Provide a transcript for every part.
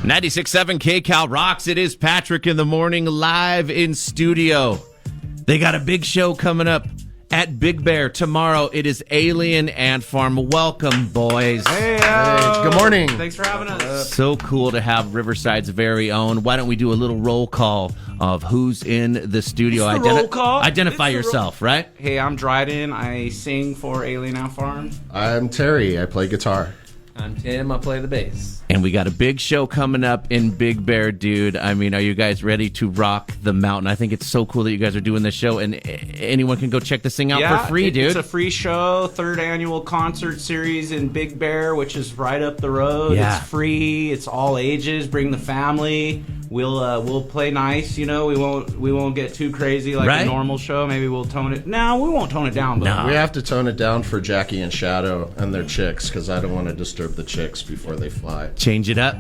96.7 KCal rocks. It is Patrick in the morning, live in studio. They got a big show coming up at Big Bear tomorrow. It is Alien Ant Farm. Welcome, boys. Hey, good morning. Thanks for having us. So cool to have Riverside's very own. Why don't we do a little roll call of who's in the studio? It's the roll call. Identify It's the yourself, right? Hey, I'm Dryden. I sing for Alien Ant Farm. I'm Terry. I play guitar. I'm Tim. I play the bass. And we got a big show coming up in Big Bear, dude. I mean, are you guys ready to rock the mountain? I think it's so cool that you guys are doing this show, and anyone can go check this thing out for free, dude. It's a free show, third annual concert series in Big Bear, which is right up the road. Yeah. It's free. It's all ages. Bring the family. We'll play nice. You know, we won't get too crazy like a normal show. Maybe we'll tone it. No, we won't tone it down. But We have to tone it down for Jackie and Shadow and their chicks because I don't want to disturb the chicks before they fly. Change it up.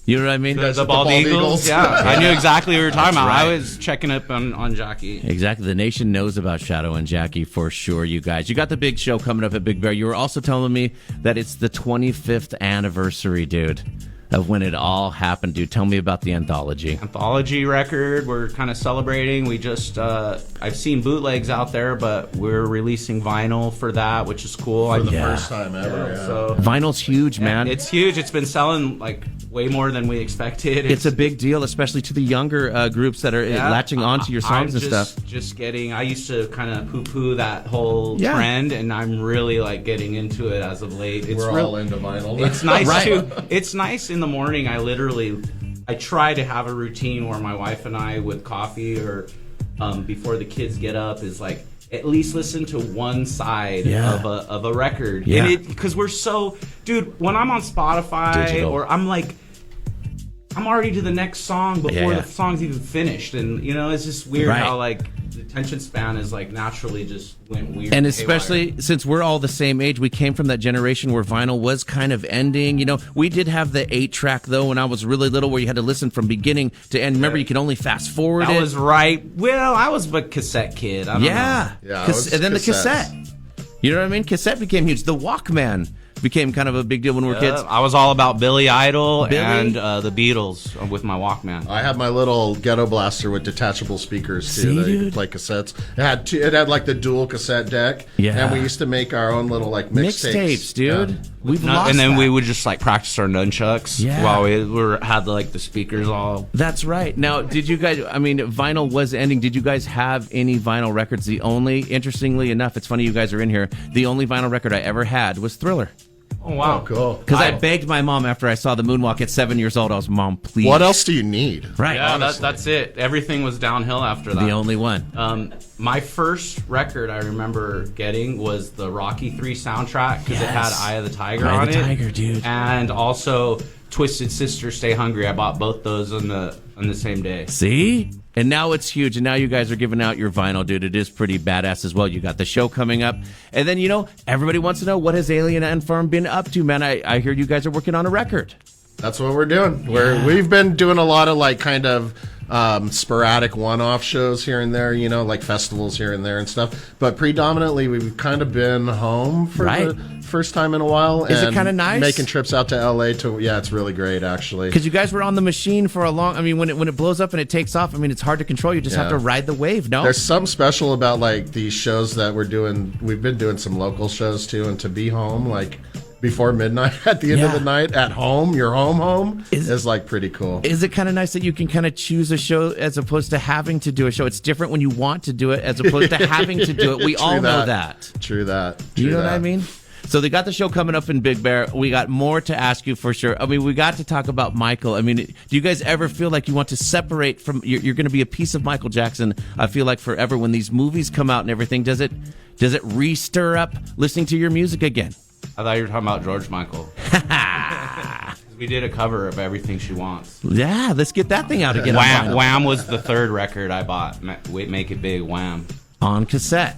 You know what I mean? The bald eagles. Yeah, I knew exactly what you were talking about. Right. I was checking up on Jackie. Exactly. The nation knows about Shadow and Jackie for sure, you guys. You got the big show coming up at Big Bear. You were also telling me that it's the 25th anniversary, dude, of when it all happened, dude. Tell me about the anthology. Anthology record. We're kind of celebrating. We just, I've seen bootlegs out there, but we're releasing vinyl for that, which is cool. For the first time ever, yeah. So Vinyl's huge, man. it's huge. It's been selling like way more than we expected. It's a big deal, especially to the younger groups that are latching onto your songs and stuff. I used to kind of poo-poo that whole trend, and I'm really like getting into it as of late. We're all into vinyl. It's nice too. It's nice in the morning. I try to have a routine where my wife and I, with coffee or before the kids get up, is like at least listen to one side of a record. Yeah. Because we're so, dude. When I'm on Spotify Digital. or I'm like, I'm already to the next song before the song's even finished, and you know it's just weird how like the attention span is like naturally just went weird. And especially since we're all the same age, we came from that generation where vinyl was kind of ending. You know, we did have the 8-track though when I was really little, where you had to listen from beginning to end. Remember, you could only fast forward. That was right. Well, I was a cassette kid. I don't know. Yeah, and then the cassette. You know what I mean? Cassette became huge. The Walkman became kind of a big deal when we were kids. I was all about Billy Idol and the Beatles with my Walkman. I had my little ghetto blaster with detachable speakers too. That you could play cassettes. It had like the dual cassette deck. Yeah. And we used to make our own little like mixtapes, dude. Yeah. We've lost and then that. we would just like practice our nunchucks while we had like the speakers all. That's right. Now, did you guys, I mean, vinyl was ending. Did you guys have any vinyl records? Interestingly enough, it's funny you guys are in here, the only vinyl record I ever had was Thriller. Oh, wow. Oh, cool. Because I begged my mom after I saw the moonwalk at 7 years old. I was, Mom, please. What else do you need? Right. Yeah, that's it. Everything was downhill after that. The only one. My first record I remember getting was the Rocky 3 soundtrack because it had Eye of the Tiger on it. Eye of the Tiger, dude. And also Twisted Sister, Stay Hungry. I bought both those on the same day. See? And now it's huge, and now you guys are giving out your vinyl, dude. It is pretty badass as well. You got the show coming up. And then, you know, everybody wants to know, what has Alien Ant Farm been up to, man? I hear you guys are working on a record. That's what we're doing. We've been doing a lot of like kind of sporadic one-off shows here and there, you know, like festivals here and there and stuff. But predominantly, we've kind of been home for the first time in a while. Is it kind of nice? Making trips out to LA it's really great actually. Because you guys were on the machine for a long. I mean, when it blows up and it takes off, I mean, it's hard to control. You just have to ride the wave. No, there's something special about like these shows that we're doing. We've been doing some local shows too, and to be home like before midnight at the end of the night at home, your home is like pretty cool. Is it kind of nice that you can kind of choose a show as opposed to having to do a show? It's different when you want to do it as opposed to having to do it. We all know that. True that. You know what I mean? So they got the show coming up in Big Bear. We got more to ask you for sure. I mean, we got to talk about Michael. I mean, do you guys ever feel like you want to separate from, you're going to be a piece of Michael Jackson, I feel like forever when these movies come out and everything? Does it re-stir up listening to your music again? I thought you were talking about George Michael. We did a cover of Everything She Wants. Yeah, let's get that thing out again. Wham was the third record I bought. Make It Big, Wham. On cassette.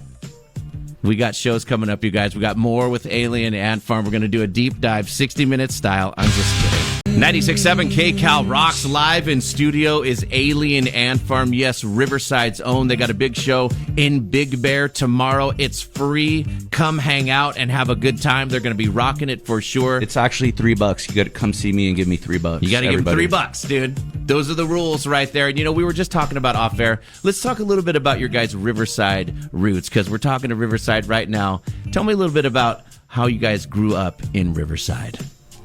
We got shows coming up, you guys. We got more with Alien Ant Farm. We're going to do a deep dive, 60-minute style. I'm just kidding. 96.7 KCal rocks. Live in studio is Alien Ant Farm. Yes, Riverside's own. They got a big show in Big Bear tomorrow. It's free. Come hang out and have a good time. They're going to be rocking it for sure. It's actually $3. You got to come see me and give me $3. You got to give them $3, dude. Those are the rules right there. And, we were just talking about off air. Let's talk a little bit about your guys' Riverside roots, because we're talking to Riverside right now. Tell me a little bit about how you guys grew up in Riverside.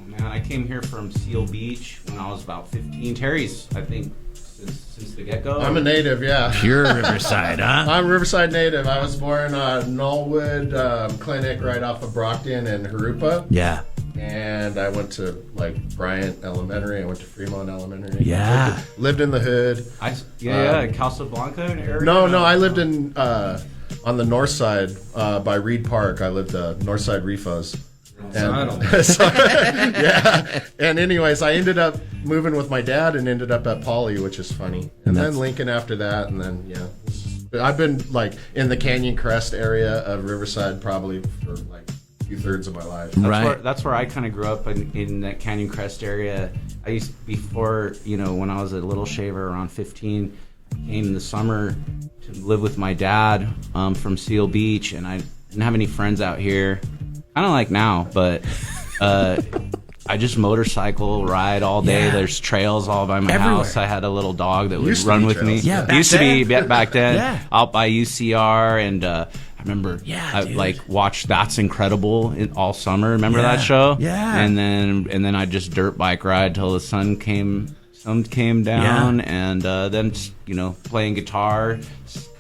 Man, I came here from Seal Beach when I was about 15. Terry's, I think, since the get-go. I'm a native, yeah. Pure Riverside, huh? I'm a Riverside native. I was born Knollwood Clinic right off of Brockton and Harupa. Yeah. And I went to Bryant Elementary. I went to Fremont Elementary. Yeah. Lived in the hood. Casablanca area. No, I lived in on the north side by Reed Park. I lived north side Refos. And anyways, I ended up moving with my dad and ended up at Poly, which is funny. And then Lincoln after that, and then I've been in the Canyon Crest area of Riverside probably for 2/3 of my life. That's where I kind of grew up in that Canyon Crest area. I used before when I was a little shaver around 15, came in the summer to live with my dad from Seal Beach, and I didn't have any friends out here. Kind of like now, but I just motorcycle ride all day. Yeah. There's trails all by my house. I had a little dog that would run with me. Yeah, used to be back then. Out by UCR, and I remember I watched That's Incredible all summer. Remember that show? Yeah. And then I just dirt bike ride till the sun came down, and then playing guitar.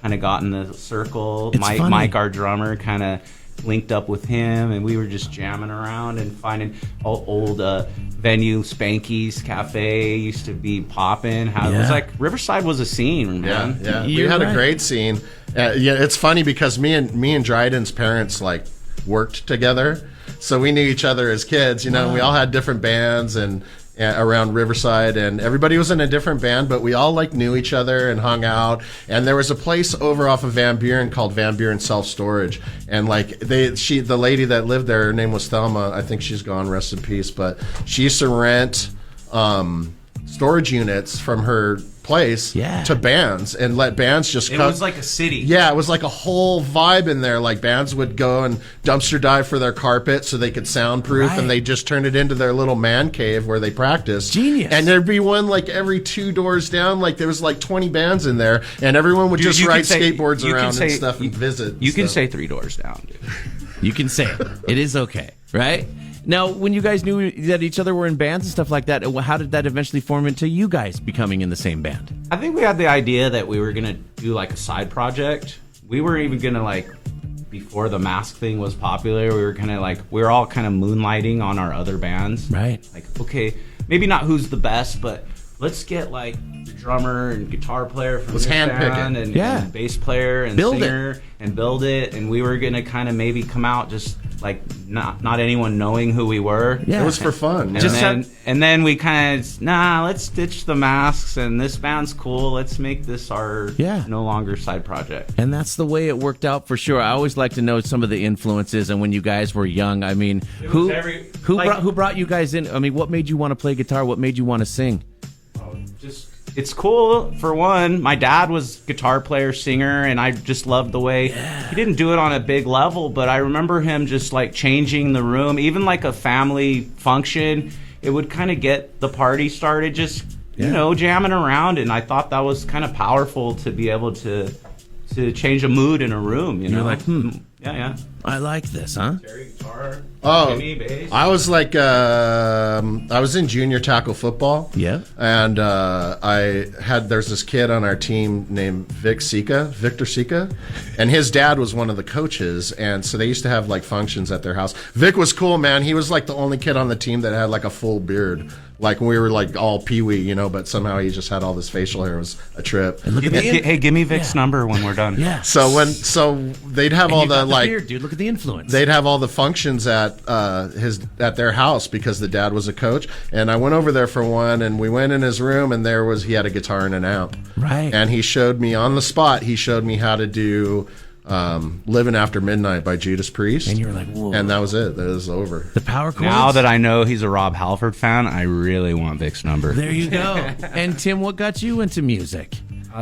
Kind of got in the circle. Mike, our drummer, kind of linked up with him, and we were just jamming around and finding old venue. Spanky's Cafe used to be popping. It was Riverside was a scene, man. Yeah. We had a great scene. It's funny because me and Dryden's parents worked together, so we knew each other as kids. We all had different bands and around Riverside, and everybody was in a different band, but we all knew each other and hung out. And there was a place over off of Van Buren called Van Buren Self Storage, and the lady that lived there, her name was Thelma. I think she's gone, rest in peace. But she used to rent storage units from her place to bands and let bands just come. It was like a city. Yeah, it was like a whole vibe in there. Bands would go and dumpster dive for their carpet so they could soundproof, and they just turned it into their little man cave where they practiced. Genius. And there'd be one every 2 doors down. There was 20 bands in there, and everyone would just ride skateboards around and stuff and visit. You can say 3 doors down, dude. You can say it. It is okay, right? Now, when you guys knew that each other were in bands and stuff like that, how did that eventually form into you guys becoming in the same band? I think we had the idea that we were going to do a side project. We were even going to before the mask thing was popular, we were kind of we were all kind of moonlighting on our other bands. Right. Okay, maybe not who's the best, but let's get the drummer and guitar player from this band and bass player and singer and build it. And we were going to kind of maybe come out just not anyone knowing who we were. Yeah. It was for fun. And then we kind of, let's ditch the masks, and this band's cool. Let's make this our no longer side project. And that's the way it worked out for sure. I always like to know some of the influences and when you guys were young. I mean, who brought you guys in? I mean, what made you want to play guitar? What made you want to sing? It's cool. For one, my dad was guitar player, singer, and I just loved the way he didn't do it on a big level, but I remember him just changing the room, even a family function. It would kind of get the party started, just jamming around, and I thought that was kind of powerful to be able to change a mood in a room. You're like, yeah. I like this, huh? Terry guitar. Jimmy bass. I was I was in junior tackle football. Yeah. And there's this kid on our team named Victor Sika, and his dad was one of the coaches, and so they used to have funtions at their house. Vic was cool, man. He was the only kid on the team that had a full beard. We were all peewee, but somehow he just had all this facial hair. It was a trip. Hey, give me Vic's number when we're done. Yeah. So they'd have all the beard, dude. Look at the influence. They'd have all the functions at their house because the dad was a coach, and I went over there for one, and we went in his room, and he had a guitar and an amp. Right. And he showed me on the spot. He showed me how to do Living After Midnight by Judas Priest. And you were like, whoa. And that was it. That was over. The power chords. Now that I know he's a Rob Halford fan, I really want Vic's number. There you go. And Tim, what got you into music?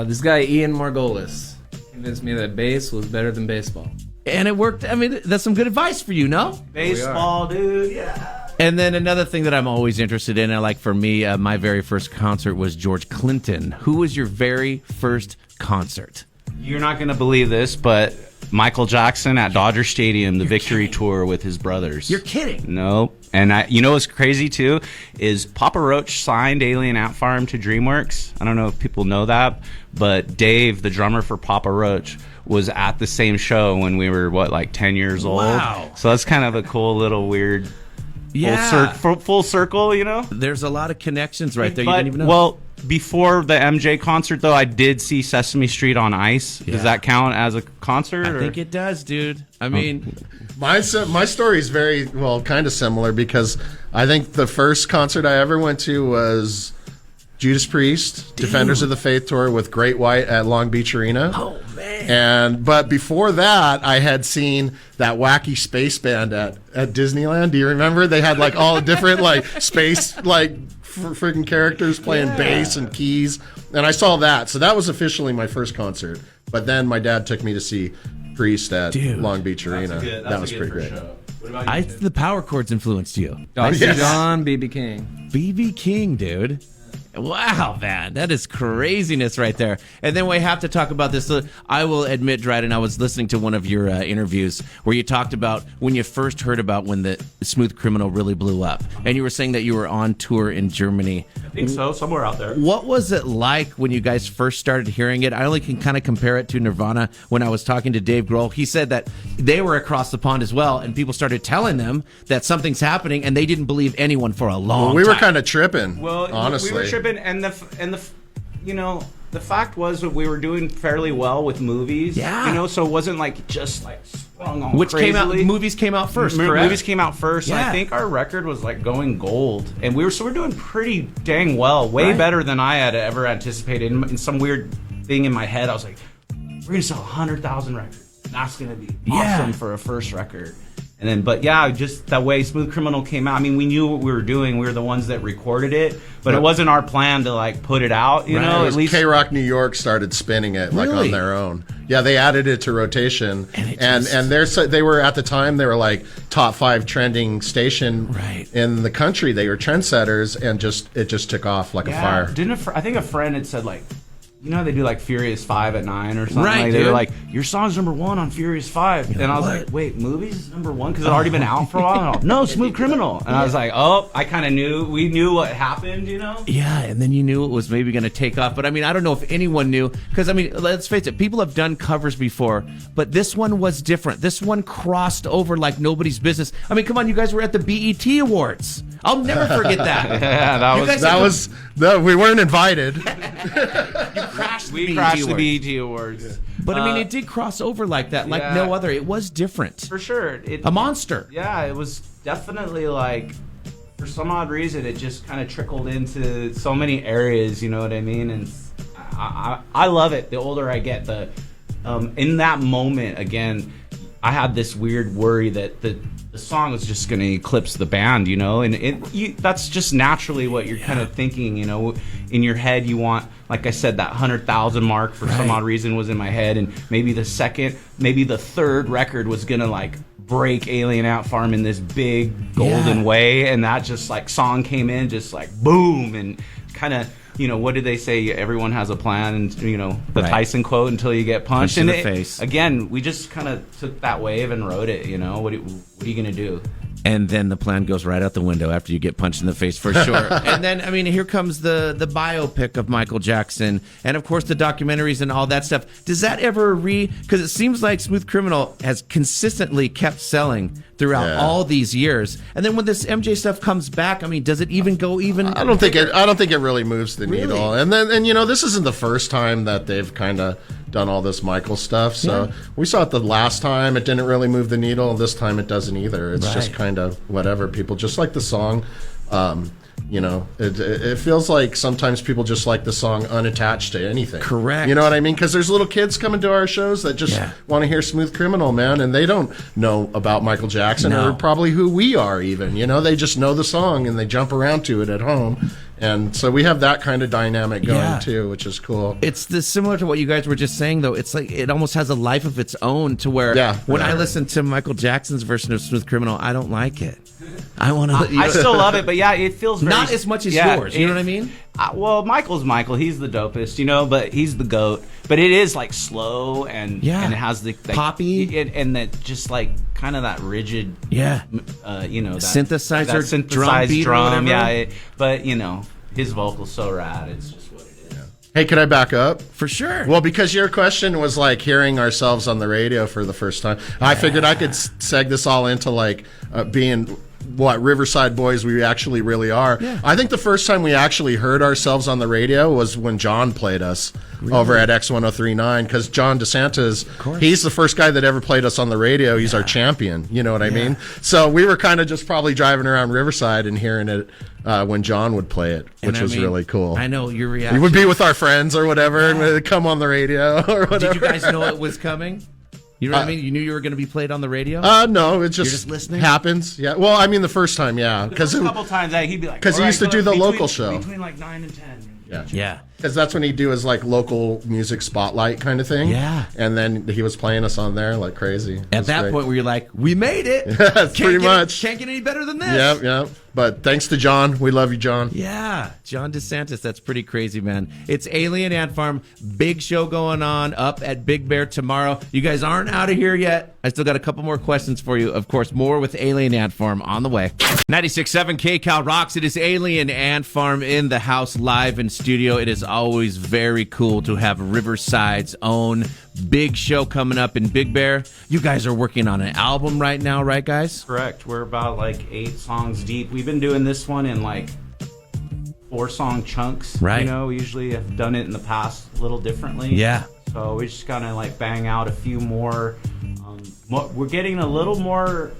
This guy, Ian Margolis, convinced me that bass was better than baseball. And it worked. I mean, that's some good advice for you, no? Baseball, dude, yeah. And then another thing that I'm always interested in, and like for me, my very first concert was George Clinton. Who was your very first concert? You're not going to believe this, but Michael Jackson at Dodger Stadium, the Victory Tour with his brothers. You're kidding. Nope. And you know what's crazy, too, is Papa Roach signed Alien Ant Farm to DreamWorks. I don't know if people know that, but Dave, the drummer for Papa Roach, was at the same show when we were, 10 years old? Wow. So that's kind of a cool little weird full circle, you know? There's a lot of connections right there. You But, didn't even know. well, before the MJ concert, though, I did see Sesame Street on Ice. Yeah. Does that count as a concert? I think it does, dude. I mean, My story is very, kind of similar because I think the first concert I ever went to was Judas Priest, Defenders of the Faith tour with Great White at Long Beach Arena. oh, man. But before that, I had seen that wacky space band at Disneyland. Do you remember? They had like all different space freaking characters playing bass and keys, and I saw that. So that was officially my first concert. But then my dad took me to see Priest at Long Beach Arena. That was pretty great. The power chords influenced you. Dr. Yes. John, B.B. King. B.B. King, dude. Wow, man, that is craziness right there. And then we have to talk about this. I will admit, Dryden, I was listening to one of your interviews where you talked about when you first heard about when the Smooth Criminal really blew up. And you were saying that you were on tour in Germany. I think so, somewhere out there. What was it like when you guys first started hearing it? I only can kind of compare it to Nirvana. When I was talking to Dave Grohl, he said that they were across the pond as well, and people started telling them that something's happening, and they didn't believe anyone for a long time. We were kind of tripping, Well, honestly. we were tripping, and the fact was that we were doing fairly well with movies. Yeah. So it wasn't just sprung on Which came out? crazily. Movies came out first, correct? Movies came out first. And Yeah. I think our record was going gold, and we're doing pretty dang well, way Right. better than I had ever anticipated. In some weird thing in my head, I was like, "We're gonna sell 100,000 records. That's gonna be awesome for a first record." And then, but yeah, just that way Smooth Criminal came out. I mean, we knew what we were doing. We were the ones that recorded it, but it wasn't our plan to put it out. You know, at least K-Rock New York started spinning it Really? on their own. Yeah, they added it to rotation, And they were at the time they were top 5 trending station in the country. They were trendsetters, and it just took off like a fire. I think a friend had said they do Furious 5 at 9 or something. Right, They dude. were like, your song's number 1 on Furious 5. And I was like, wait, movies is number 1? Because it had already been out for a while. No, Smooth Criminal. And I was like, oh, I kind of knew. We knew what happened, Yeah, and then you knew it was maybe going to take off. But I mean, I don't know if anyone knew. Because I mean, let's face it, people have done covers before. But this one was different. This one crossed over like nobody's business. I mean, come on, you guys were at the BET Awards. I'll never forget that. Yeah, You guys We weren't invited. crashed we the crashed BET the Awards. BET Awards. But I mean, it did cross over like that, like Yeah. no other. It was different. For sure. A monster. Yeah, it was definitely for some odd reason, it just kind of trickled into so many areas, you know what I mean? And I love it. The older I get, in that moment, again, I had this weird worry that the song was just going to eclipse the band, and that's just naturally what you're kind of thinking, in your head. You want, like I said, that 100,000 mark for some odd reason was in my head, and maybe the third record was going to break Alien Ant Farm in this big golden way, and that just song came in just boom, and kind of, what did they say? Everyone has a plan, and the Tyson quote, until you get punched in in the face. Again, we just kind of took that wave and rode it. What are you gonna do? And then the plan goes right out the window after you get punched in the face, for sure. And then, I mean, here comes the biopic of Michael Jackson, and of course the documentaries and all that stuff. Does that ever because it seems like Smooth Criminal has consistently kept selling throughout all these years. And then when this MJ stuff comes back, I mean, does it even go even? I don't think it really moves the needle. And then this isn't the first time that they've kind of done all this Michael stuff. So we saw it the last time. It didn't really move the needle. This time it doesn't either. It's just kind of whatever. People just like the song. You know, it feels like sometimes people just like the song unattached to anything. Correct. You know what I mean? Because there's little kids coming to our shows that just want to hear Smooth Criminal, man, and they don't know about Michael Jackson or probably who we are even. You know, they just know the song and they jump around to it at home. And so we have that kind of dynamic going too, which is cool. It's similar to what you guys were just saying, though. It's like it almost has a life of its own to where when I listen to Michael Jackson's version of Smooth Criminal, I don't like it. I want to. I still love it, but it feels very, not as much as yours. You know what I mean? Well, Michael's Michael. He's the dopest, you know, but he's the GOAT. But it is like slow and it has the like, poppy and that just like kind of that rigid, you know, that synthesizer drum, but you know, his vocal's so rad. It's just what it is. Hey, could I back up? For sure. Well, because your question was like hearing ourselves on the radio for the first time, I figured I could seg this all into like being what Riverside boys we actually really are. I think the first time we actually heard ourselves on the radio was when John played us over at X1039, because John DeSantis, he's the first guy that ever played us on the radio. He's our champion. You know what I mean? So we were kind of just probably driving around Riverside and hearing it when John would play it, which was really cool. I know your reaction. We would be with our friends or whatever, and we'd come on the radio or whatever. Did you guys know it was coming? You know what I mean? You knew you were going to be played on the radio? No, it just listening? happens. Yeah. Well, I mean, the first time, Because a couple times he'd be like, because he used to do the local show between like 9 and 10. Yeah. Because that's when he'd do his like local music spotlight kind of thing. Yeah. And then he was playing us on there like crazy. At that point where you're like, we made it. Pretty much. Can't get any better than this. Yep. But thanks to John. We love you, John. Yeah. John DeSantis. That's pretty crazy, man. It's Alien Ant Farm. Big show going on up at Big Bear tomorrow. You guys aren't out of here yet. I still got a couple more questions for you. Of course, more with Alien Ant Farm on the way. 96.7 KCal rocks. It is Alien Ant Farm in the house, live in studio. It is always very cool to have Riverside's own big show coming up in Big Bear. You guys are working on an album right now, right, guys? Correct. We're about like 8 songs deep. We've been doing this one in like 4-song chunks. Right. You know, we usually have done it in the past a little differently. Yeah. So we just kind of like bang out a few more. We're getting a little more.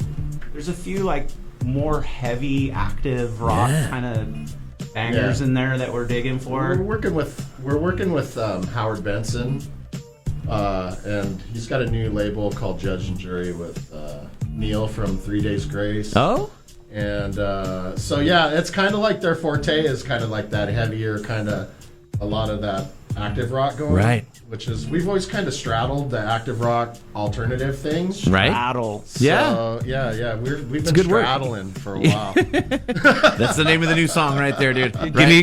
There's a few like more heavy, active rock kind of bangers in there that we're digging for. We're working with Howard Benson, and he's got a new label called Judge and Jury with Neil from 3 Days Grace. Oh. And so it's kind of like their forte is kind of like that heavier kind of a lot of that active rock going, right? Which is we've always kind of straddled the active rock alternative things, right? Straddle. So, we've been straddling for a while. That's the name of the new song right there, dude.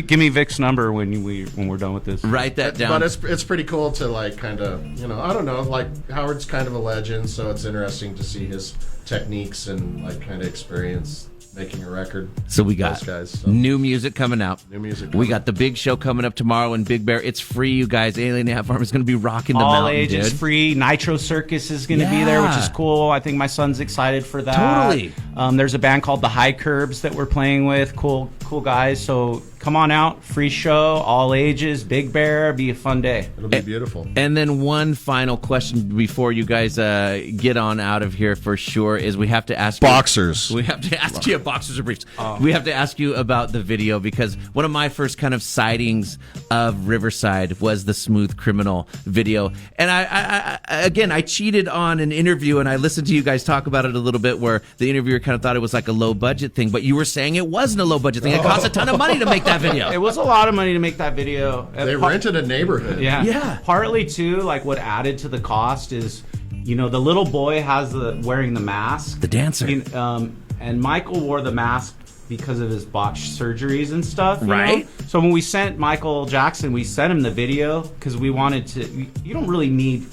Give me Vic's number when we're done with this. Write that down. But it's pretty cool to like kind of I don't know, like Howard's kind of a legend, so it's interesting to see his techniques and like kind of experience making a record. So we got new music coming out. We got the big show coming up tomorrow in Big Bear. It's free, you guys. Alien Ant Farm is going to be rocking the mountain, all ages dude. Free. Nitro Circus is going to be there, which is cool. I think my son's excited for that. Totally. There's a band called the High Curbs that we're playing with. Cool guys. So come on out. Free show, all ages, Big Bear. Be a fun day. It'll be beautiful. And then one final question before you guys get on out of here for sure is we have to ask boxers. We have to ask you boxers or briefs. We have to ask you about the video, because one of my first kind of sightings of Riverside was the Smooth Criminal video. And I cheated on an interview, and I listened to you guys talk about it a little bit, where the interviewer kind of thought it was like a low budget thing, but you were saying it wasn't a low budget thing. It cost a ton of money to make that video. It was a lot of money to make that video. They rented a neighborhood. Yeah. Partly too, like what added to the cost is, the little boy has wearing the mask, the dancer, and Michael wore the mask because of his botched surgeries and stuff, right? So when we sent Michael Jackson, we sent him the video because we wanted to. You don't really need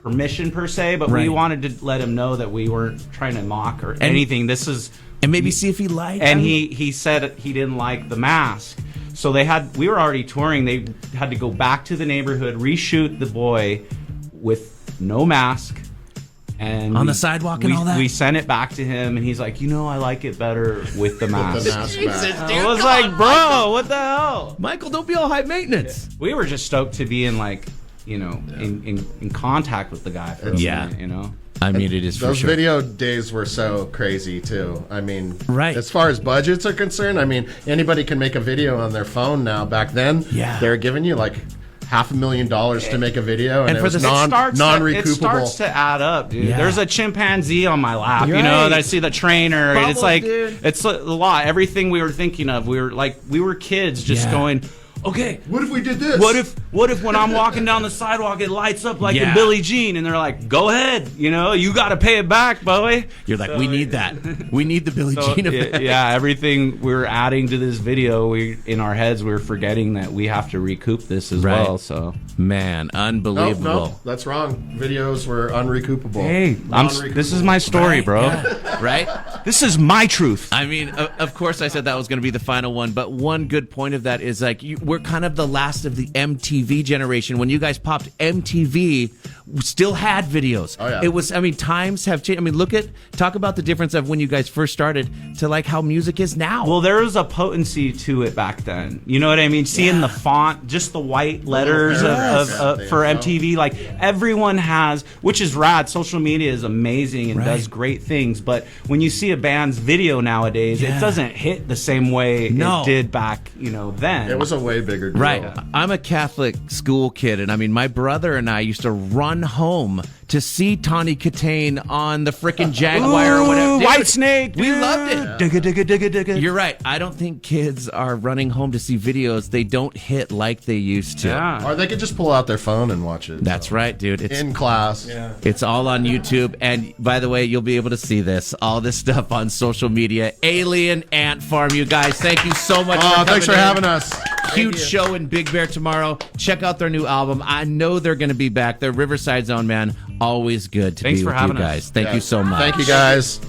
permission per se, but we wanted to let him know that we weren't trying to mock or anything. This is. And maybe see if he liked it. And he said he didn't like the mask. So we were already touring. They had to go back to the neighborhood, reshoot the boy with no mask. And on the sidewalk and all that? We sent it back to him, and he's like, I like it better with the mask. I was like, bro, what the hell? Michael, don't be all high maintenance. We were just stoked to be in, like, in contact with the guy for a minute, I mean, it is for Those sure. video days were so crazy too. I mean, Right. as far as budgets are concerned, I mean, anybody can make a video on their phone now. Back then, Yeah. they're giving you like $500,000 to make a video, and And it for was the- non-recoupable. It starts to add up, dude. Yeah. There's a chimpanzee on my lap, You're you know, right. that I see the trainer, and it's Bubbles, like, dude. it's a lot. Everything we were thinking of, we were kids just Yeah. going, okay, What if we did this? what if when I'm walking down the sidewalk it lights up like Yeah. in Billie Jean, and they're like, go ahead, you know, you got to pay it back, boy. You're like, we need that. We need the Billie So, Jean effect. yeah, everything we're adding to this video, we in our heads we're forgetting that we have to recoup this as Right. well. So Man, No, unbelievable. that's wrong. Videos were unrecoupable. hey, Non-recoupable. this is my story, bro. Yeah. Right? This is my truth. I mean, of course, I said that was going to be the final one, but one good point of that is like we're kind of the last of the MTV generation. When you guys popped, MTV still had videos. Oh, yeah. It was. I mean, times have changed. I mean, talk about the difference of when you guys first started to like how music is now. Well, there was a potency to it back then. You know what I mean? Seeing the font, just the white letters paragraphs. for MTV, like everyone has, which is rad. Social media is amazing and Right. does great things. But when you see a band's video nowadays, Yeah. it doesn't hit the same way No. it did back, then. It was a way bigger deal. Right. I'm a Catholic school kid, and I mean, my brother and I used to run home to see Tawny Katane on the frickin' Jaguar or whatever. Dude, White Snake. we dude. loved it. Digga, digga, digga, digga. You're right. I don't think kids are running home to see videos. They don't hit like they used to. Yeah. Or they could just pull out their phone and watch it. That's right, dude. It's In class. It's all on YouTube. And by the way, you'll be able to see all this stuff on social media. Alien Ant Farm, you guys. Thank you so much for Thanks for coming in. having us. Huge show in Big Bear tomorrow. Check out their new album. I know they're going to be back. They're Riverside Zone, man. Always good to Thanks be for with having you us. guys. Thank you so much. Thank you, guys.